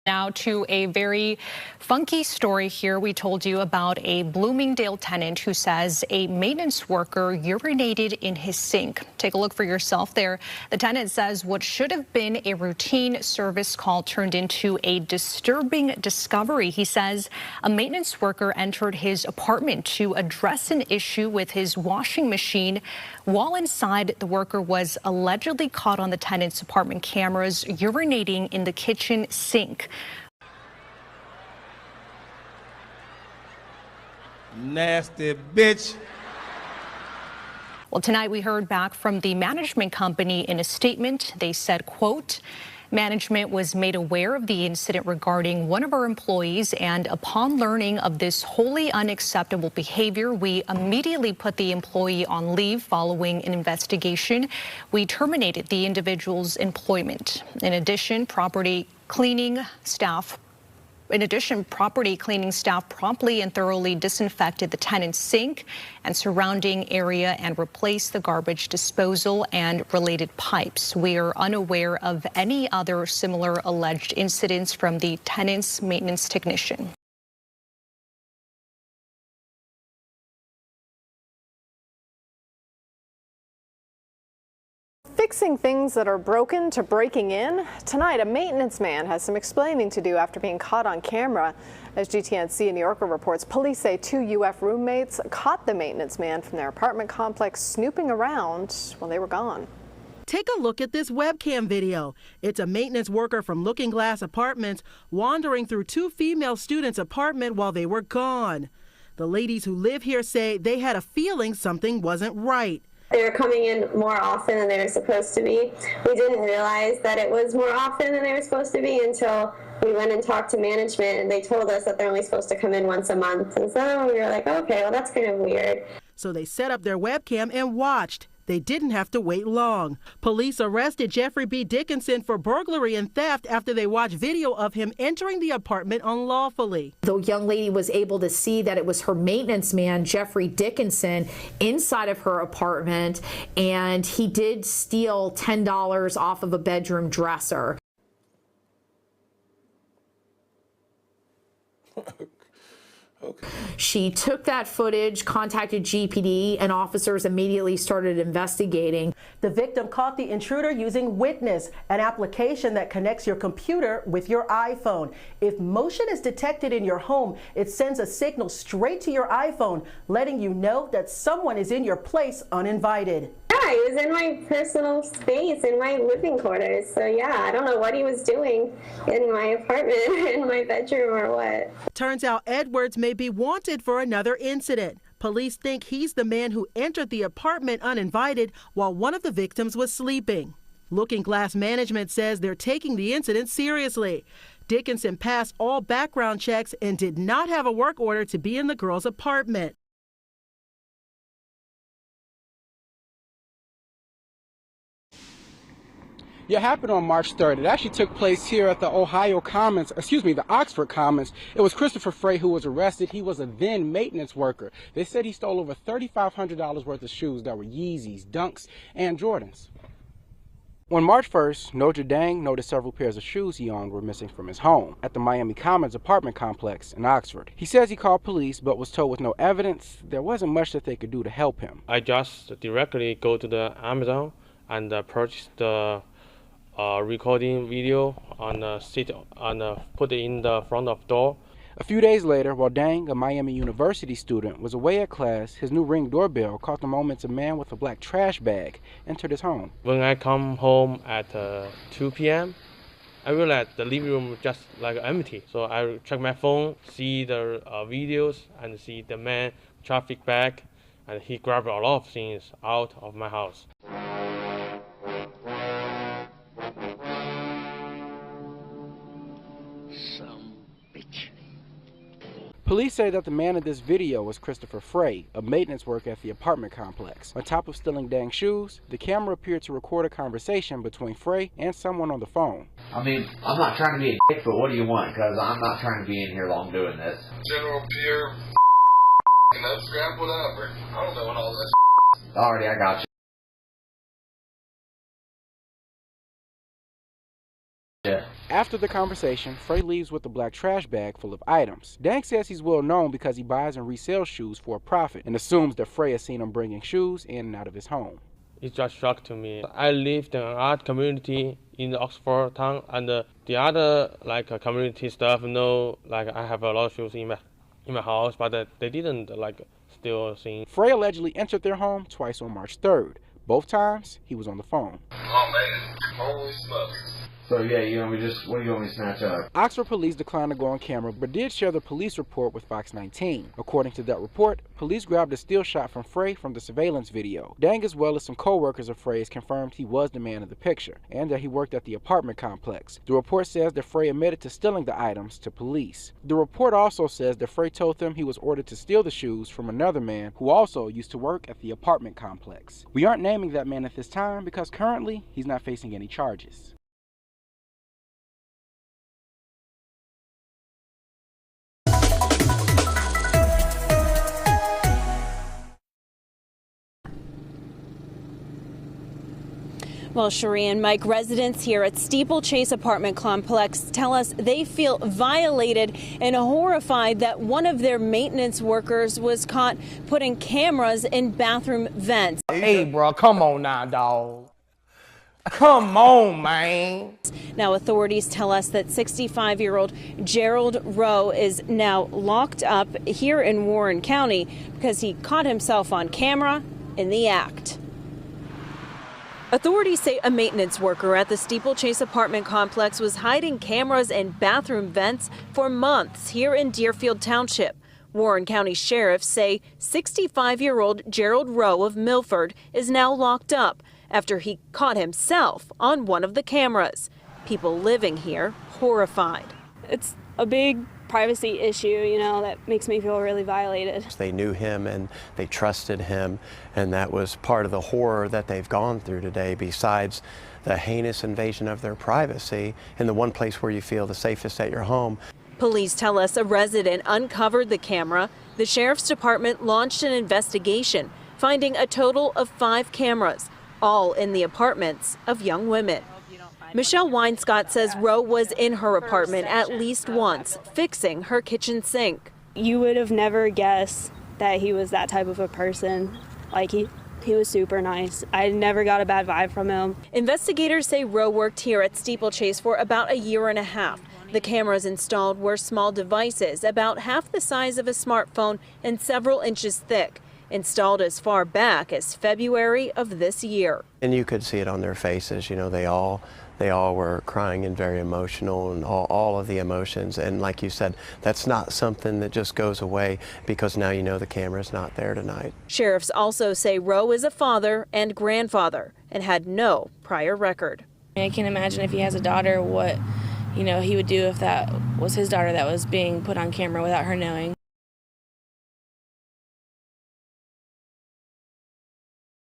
Now to a very funky story here. We told you about a Bloomingdale tenant who says a maintenance worker urinated in his sink. Take a look for yourself there. The tenant says what should have been a routine service call turned into a disturbing discovery. He says a maintenance worker entered his apartment to address an issue with his washing machine. While inside, the worker was allegedly caught on the tenant's apartment cameras urinating in the kitchen sink. Nasty bitch. Well, tonight we heard back from the management company in a statement. They said, quote, management was made aware of the incident regarding one of our employees, and upon learning of this wholly unacceptable behavior, we immediately put the employee on leave following an investigation. We terminated the individual's employment. In addition, property cleaning staff promptly and thoroughly disinfected the tenant's sink and surrounding area and replaced the garbage disposal and related pipes. We are unaware of any other similar alleged incidents from the tenant's maintenance technician. Fixing things that are broken to breaking in. Tonight, a maintenance man has some explaining to do after being caught on camera. As GTNC New Yorker reports, police say two UF roommates caught the maintenance man from their apartment complex snooping around when they were gone. Take a look at this webcam video. It's a maintenance worker from Looking Glass Apartments wandering through two female students' apartment while they were gone. The ladies who live here say they had a feeling something wasn't right. They were coming in more often than they were supposed to be. We didn't realize that it was more often than they were supposed to be until we went and talked to management, and they told us that they're only supposed to come in once a month. And so we were like, okay, well, that's kind of weird. So they set up their webcam and watched. They didn't have to wait long. Police arrested Jeffrey B. Dickinson for burglary and theft after they watched video of him entering the apartment unlawfully. The young lady was able to see that it was her maintenance man, Jeffrey Dickinson, inside of her apartment, and he did steal $10 off of a bedroom dresser. Okay. She took that footage, contacted GPD, and officers immediately started investigating. The victim caught the intruder using Witness, an application that connects your computer with your iPhone. If motion is detected in your home, it sends a signal straight to your iPhone, letting you know that someone is in your place uninvited. Yeah, he was in my personal space, in my living quarters. So yeah, I don't know what he was doing in my apartment, in my bedroom, or what. Turns out Edwards may be wanted for another incident. Police think he's the man who entered the apartment uninvited while one of the victims was sleeping. Looking Glass Management says they're taking the incident seriously. Dickinson passed all background checks and did not have a work order to be in the girl's apartment. It happened on March 3rd. It actually took place here at the the Oxford Commons. It was Christopher Frey who was arrested. He was a then maintenance worker. They said he stole over $3,500 worth of shoes that were Yeezys, Dunks, and Jordans. On March 1st, Notre Dame noticed several pairs of shoes he owned were missing from his home at the Miami Commons apartment complex in Oxford. He says he called police but was told with no evidence there wasn't much that they could do to help him. I just directly go to the Amazon and purchase the recording video put it in the front of door. A few days later, while Dang, a Miami University student, was away at class, his new Ring doorbell caught the moments a man with a black trash bag entered his home. When I come home at 2 p.m., I realized the living room just like empty. So I check my phone, see the videos, and see the man traffic bag, and he grabbed a lot of things out of my house. Police say that the man in this video was Christopher Frey, a maintenance worker at the apartment complex. On top of stealing Dang's shoes, the camera appeared to record a conversation between Frey and someone on the phone. I mean, I'm not trying to be a dick, but what do you want? Because I'm not trying to be in here long doing this. General Pierre, and that's scrap whatever. I don't know what all that. Alrighty, I got you. Yeah. After the conversation, Frey leaves with a black trash bag full of items. Dang says he's well known because he buys and resells shoes for a profit and assumes that Frey has seen him bringing shoes in and out of his home. It's just shock to me. I lived in an art community in the Oxford town, and the other community stuff I have a lot of shoes in my house, but they didn't steal things. Frey allegedly entered their home twice on March 3rd. Both times he was on the phone. Oh man, holy smokes. So yeah, what do you want me to snatch up? Oxford police declined to go on camera, but did share the police report with Fox 19. According to that report, police grabbed a still shot from Frey from the surveillance video. Dang, as well as some co-workers of Frey's, confirmed he was the man in the picture, and that he worked at the apartment complex. The report says that Frey admitted to stealing the items to police. The report also says that Frey told them he was ordered to steal the shoes from another man who also used to work at the apartment complex. We aren't naming that man at this time because currently he's not facing any charges. Well, Cherie and Mike, residents here at Steeplechase apartment complex tell us they feel violated and horrified that one of their maintenance workers was caught putting cameras in bathroom vents. Hey, bro, come on now, dog. Come on, man. Now, authorities tell us that 65-year-old Gerald Rowe is now locked up here in Warren County because he caught himself on camera in the act. Authorities say a maintenance worker at the Steeplechase apartment complex was hiding cameras in bathroom vents for months here in Deerfield Township. Warren County sheriffs say 65-year-old Gerald Rowe of Milford is now locked up after he caught himself on one of the cameras. People living here horrified. It's a big privacy issue, that makes me feel really violated. They knew him and they trusted him, and that was part of the horror that they've gone through today, besides the heinous invasion of their privacy in the one place where you feel the safest at your home. Police tell us a resident uncovered the camera. The sheriff's department launched an investigation, finding a total of 5 cameras, all in the apartments of young women. Michelle Weinscott says Rowe was in her apartment at least once, fixing her kitchen sink. You would have never guessed that he was that type of a person. He was super nice. I never got a bad vibe from him. Investigators say Rowe worked here at Steeplechase for about a year and a half. The cameras installed were small devices, about half the size of a smartphone and several inches thick, installed as far back as February of this year. And you could see it on their faces, they all were crying and very emotional, and all of the emotions. And like you said, that's not something that just goes away because now the camera's not there tonight. Sheriffs also say Rowe is a father and grandfather and had no prior record. I can't imagine if he has a daughter what he would do if that was his daughter that was being put on camera without her knowing.